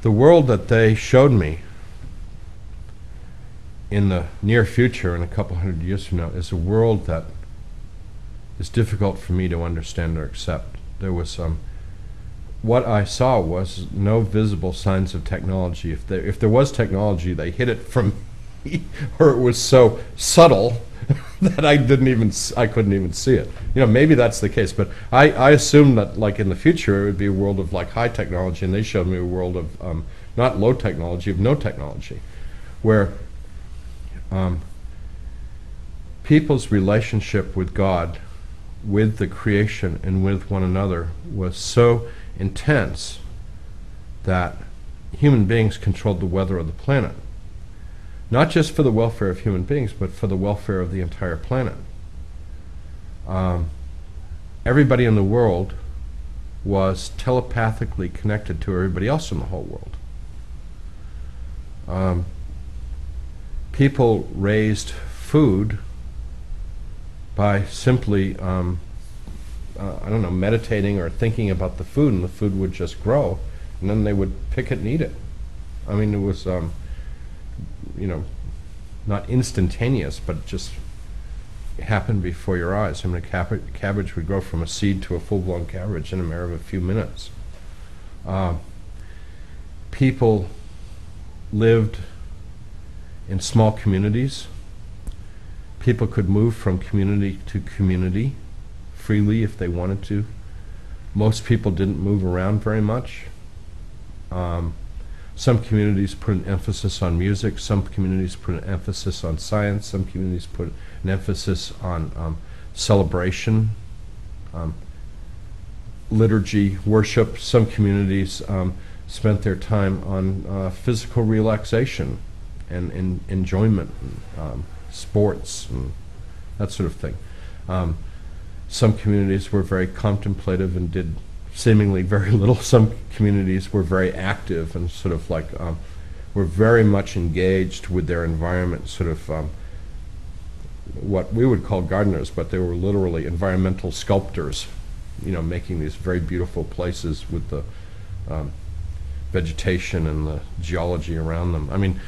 The world that they showed me in the near future, in a couple hundred years from now, is a world that is difficult for me to understand or accept. There was what I saw was no visible signs of technology. If there was technology, they hid it from me, or it was so subtle that I couldn't even see it. You know, maybe that's the case, but I assumed that, like, in the future, it would be a world of like high technology, and they showed me a world of not low technology, of no technology, where people's relationship with God, with the creation, and with one another was so intense that human beings controlled the weather of the planet. Not just for the welfare of human beings, but for the welfare of the entire planet. Everybody in the world was telepathically connected to everybody else in the whole world. People raised food by simply, I don't know, meditating or thinking about the food, and the food would just grow, and then they would pick it and eat it. I mean, it was, you know, not instantaneous, but just happened before your eyes. I mean, a cabbage would grow from a seed to a full-blown cabbage in a matter of a few minutes. People lived in small communities. People could move from community to community freely if they wanted to. Most people didn't move around very much. Some communities put an emphasis on music, some communities put an emphasis on science, some communities put an emphasis on celebration, liturgy, worship. Some communities spent their time on physical relaxation and enjoyment, sports, and that sort of thing. Some communities were very contemplative and did seemingly very little. Some communities were very active and sort of like were very much engaged with their environment, sort of what we would call gardeners, but they were literally environmental sculptors, you know, making these very beautiful places with the vegetation and the geology around them. I mean,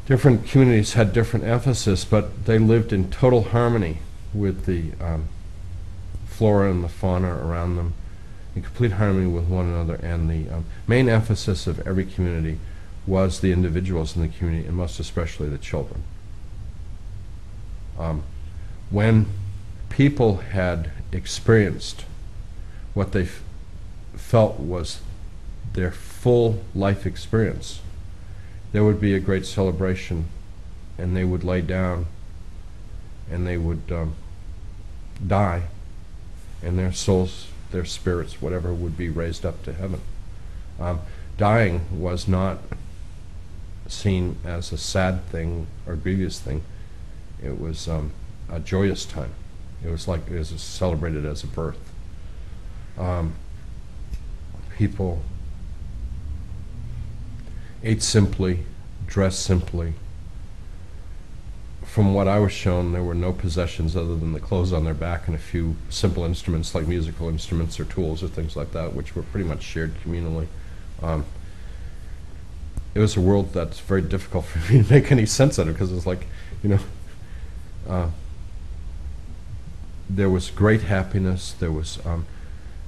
different communities had different emphasis, but they lived in total harmony with the flora and the fauna around them, in complete harmony with one another, and the main emphasis of every community was the individuals in the community, and most especially the children. When people had experienced what they felt was their full life experience, there would be a great celebration, and they would lay down, and they would die, and their souls, their spirits, whatever, would be raised up to heaven. Dying was not seen as a sad thing or grievous thing. It was a joyous time. It was like it was celebrated as a birth. People ate simply, dressed simply. From what I was shown, there were no possessions other than the clothes on their back and a few simple instruments like musical instruments or tools or things like that, which were pretty much shared communally. It was a world that's very difficult for me to make any sense of, because it's like, you know, there was great happiness, there was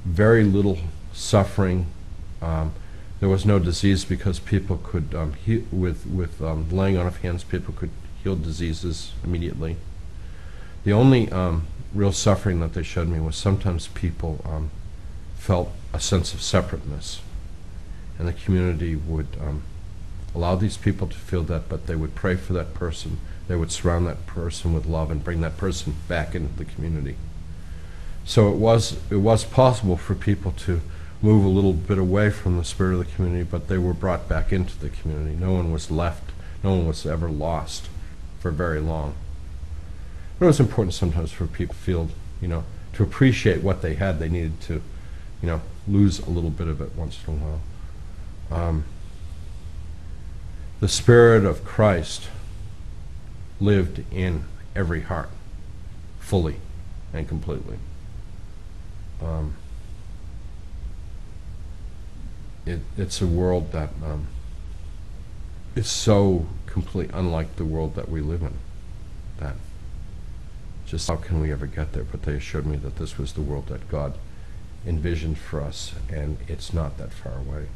very little suffering, there was no disease because people could, with laying on of hands, people could heal diseases immediately. The only real suffering that they showed me was sometimes people felt a sense of separateness, and the community would allow these people to feel that, but they would pray for that person. They would surround that person with love and bring that person back into the community. So it was possible for people to move a little bit away from the spirit of the community, but they were brought back into the community. No one was left. No one was ever lost for very long. But it was important sometimes for people to feel, you know, to appreciate what they had. They needed to, you know, lose a little bit of it once in a while. The Spirit of Christ lived in every heart, fully and completely. it's a world that is so completely unlike the world that we live in, that just how can we ever get there? But they assured me that this was the world that God envisioned for us, and it's not that far away.